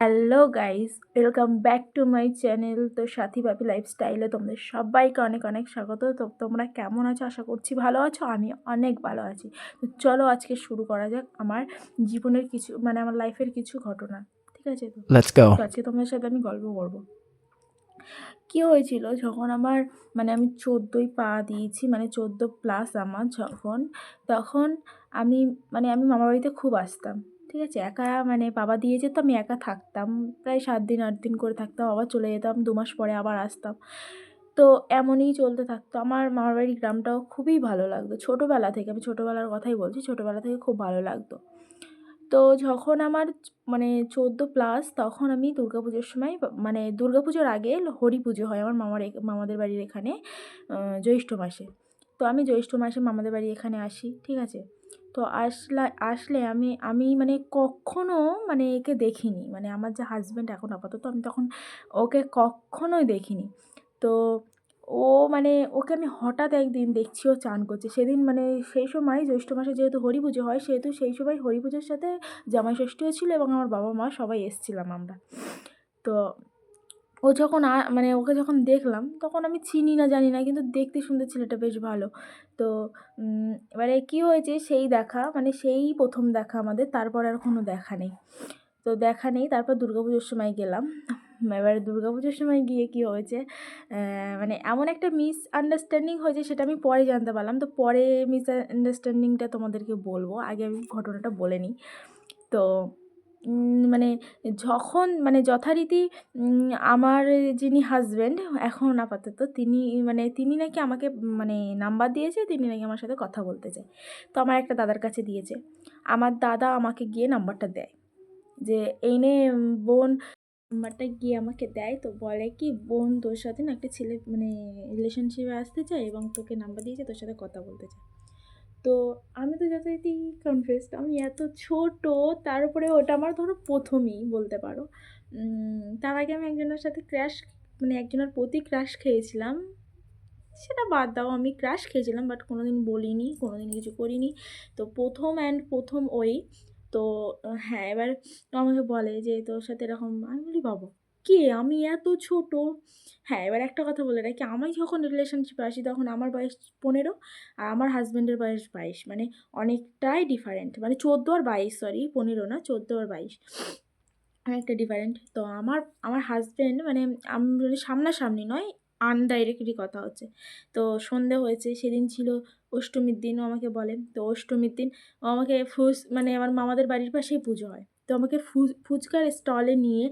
Hello guys, welcome back to my channel. তো সাথী ভাবি লাইফস্টাইলে তোমাদের সবাইকে অনেক অনেক স্বাগত। তো তোমরা কেমন আছো? আশা করছি ভালো আছো। আমি অনেক ভালো আছি। তো চলো আজকে শুরু করা যাক আমার জীবনের কিছু আমার লাইফের কিছু ঘটনা। ঠিক আছে? Let's go. তো আজকে তোমাদের সাথে আমি গল্প করবো। কী হয়েছিল যখন আমার আমি 14ই পা দিয়েছি, 14+ আমার যখন, তখন আমি আমি মামার বাড়িতে খুব আসতাম। ঠিক আছে? একা বাবা দিয়ে যেত, আমি একা থাকতাম। প্রায় 7 দিন 8 দিন করে থাকতাম, আবার চলে যেতাম, 2 মাস পরে আবার আসতাম। তো এমনই চলতে থাকতো। আমার মামার বাড়ির গ্রামটাও খুবই ভালো লাগতো ছোটোবেলা থেকে। আমি ছোটোবেলার কথাই বলছি, ছোটোবেলা থেকে খুব ভালো লাগতো। তো যখন আমার 14+ তখন আমি দুর্গাপুজোর সময় দুর্গাপুজোর আগে হরি পুজো হয় আমার মামাদের বাড়ির এখানে জ্যৈষ্ঠ মাসে। তো আমি জ্যৈষ্ঠ মাসে মামাদের বাড়ি এখানে আসি। ঠিক আছে? তো আসলে আমি আমি কক্ষনো একে দেখিনি। আমার যে হাসব্যান্ড এখন আপাতত, আমি তখন ওকে কক্ষনোই দেখিনি। তো ও ওকে আমি হঠাৎ একদিন দেখছি ও চান করছে। সেদিন সেই সময় জ্যৈষ্ঠ মাসে যেহেতু হরি পুজো হয়, সেহেতু সেই সময় হরি পুজোর সাথে জামাই ষষ্ঠীও ছিল এবং আমার বাবা মা সবাই এসেছিলাম আমরা। তো ও যখন ওকে যখন দেখলাম, তখন আমি চিনি না জানি না, কিন্তু দেখতে শুনতে ছেলেটা বেশ ভালো। তো এবারে কী হয়েছে, সেই দেখা সেই প্রথম দেখা আমাদের, তারপর আর কোনো দেখা নেই। তো দেখা নেই, তারপর দুর্গাপুজোর সময় গেলাম। এবারে দুর্গাপুজোর সময় গিয়ে কী হয়েছে, এমন একটা মিসআন্ডারস্ট্যান্ডিং হয়েছে, সেটা আমি পরে জানতে পারলাম। তো পরে মিসআন্ডারস্ট্যান্ডিংটা তোমাদেরকে বলবো, আগে আমি ঘটনাটা বলে নিই। তো যখন যথারীতি আমার যিনি হাসব্যান্ড এখন আপাতত, তিনি তিনি নাকি আমাকে নাম্বার দিয়েছে, তিনি নাকি আমার সাথে কথা বলতে চায়। তো আমার একটা দাদার কাছে দিয়েছে। আমার দাদা আমাকে গিয়ে নাম্বারটা দেয়, যে এই নে বোন, নাম্বারটা গিয়ে আমাকে দেয়। তো বলে কি, বোন তোর সাথে না একটা ছেলে রিলেশনশিপে আসতে চায় এবং তোকে নাম্বার দিয়েছে, তোর সাথে কথা বলতে চায়। তো আমি তো যথারীতি কনফিউজড, আমি এত ছোট, তার উপরে ওটা আমার ধরো প্রথমই বলতে পারো। তার আগে আমি একজনের সাথে একজনের প্রতি ক্রাশ খেয়েছিলাম। সেটা বাদ দাও, আমি ক্রাশ খেয়েছিলাম, বাট কোনোদিন বলিনি, কোনোদিন কিছু করিনি। তো প্রথম ওই। তো হ্যাঁ, এবার আমাকে বলে যে তোর সাথে এরকম। আমি বলি বাবা, কে? আমি এত ছোট। হ্যাঁ, এবার একটা কথা বলে রাখি, আমি যখন রিলেশনশিপে আসি তখন আমার বয়স 15, আর আমার হাজব্যান্ডের বয়স 22, অনেকটাই ডিফারেন্ট। 14 আর 22, সরি 15 না, 14 আর 22, অনেকটা ডিফারেন্ট। তো আমার আমার হাজব্যান্ড আমি সামনাসামনি নয়, আনডাইরেক্টলি কথা হচ্ছে। তো সন্ধে হয়েছে, সেদিন ছিল অষ্টমীর দিন। ও আমাকে বলে, তো অষ্টমীর দিন ও আমাকে আমার মামাদের বাড়ির পাশেই পুজো হয়। তো আমাকে ফুচকার স্টলে নিয়ে,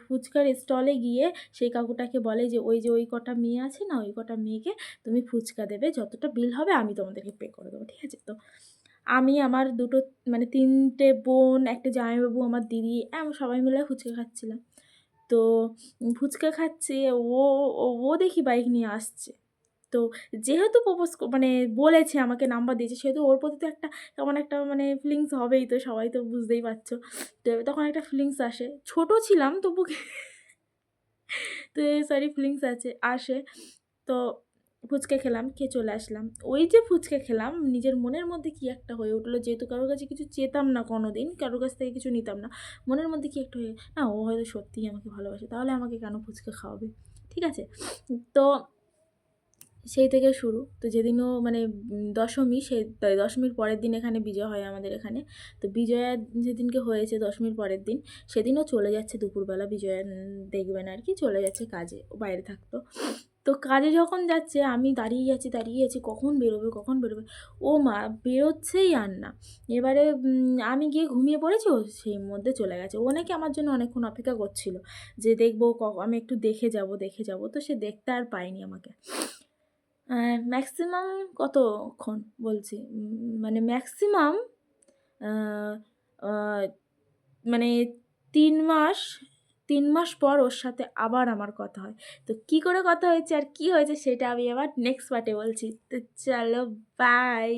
ফুচকার স্টলে গিয়ে সেই কাকুটাকে বলে যে ওই কটা মেয়ে আছে না, ওই কটা মেয়েকে তুমি ফুচকা দেবে, যতটা বিল হবে আমি তোমাদেরকে পে করে দেবো। ঠিক আছে? তো আমি, আমার দুটো 3টে বোন, একটা জামাইবাবু, আমার দিদি, সবাই মিলে ফুচকা খাচ্ছিলাম। তো ফুচকা খাচ্ছে, ও ও ও দেখি বাইক নিয়ে আসছে। তো যেহেতু বলেছে, আমাকে নাম্বার দিয়েছে, সেহেতু ওর প্রতি তো একটা কেমন একটা ফিলিংস হবেই, তো সবাই তো বুঝতেই পারছো। তো তখন একটা ফিলিংস আসে, ছোট ছিলাম তবু তো সরি, ফিলিংস আসে। তো ফুচকা খেলাম, খেয়ে চলে আসলাম। ওই যে ফুচকা খেলাম, নিজের মনের মধ্যে কী একটা হয়ে উঠলো, যেহেতু কারোর কাছে কিছু চেতাম না, কোনো দিন কারোর কাছ থেকে কিছু নিতাম না, মনের মধ্যে কী একটা হয়ে, না ও হয়তো সত্যিই আমাকে ভালোবাসে, তাহলে আমাকে কেন ফুচকা খাওয়াবে? ঠিক আছে? তো সেই থেকে শুরু। তো যেদিনও দশমী, দশমীর পরের দিন এখানে বিজয়া হয় আমাদের এখানে। তো বিজয়া যেদিনকে হয়েছে দশমীর পরের দিন, সেদিনও চলে যাচ্ছে দুপুরবেলা, বিজয়া দেখবেন আর কি, চলে যাচ্ছে কাজে, ও বাইরে থাকতো। তো কাজে যখন যাচ্ছে, আমি দাঁড়িয়ে আছি, কখন বেরোবে। ও মা, বেরোচ্ছেই আর না। এবারে আমি গিয়ে ঘুমিয়ে পড়েছি, ও সেই মধ্যে চলে গেছে। ও নাকি আমার জন্য অনেকক্ষণ অপেক্ষা করছিল, যে দেখবো আমি একটু দেখে যাব। তো সে দেখতে আর পায়নি আমাকে। ম্যাক্সিমাম কতক্ষণ বলছি, ম্যাক্সিমাম আ আ মানে ৩ মাস, ৩ মাস পর ওর সাথে আবার আমার কথা হয়। তো কী করে কথা হয়েছে আর কী হয়েছে, সেটা আমি আবার নেক্সট পার্টে বলছি। তো চলো, বাই।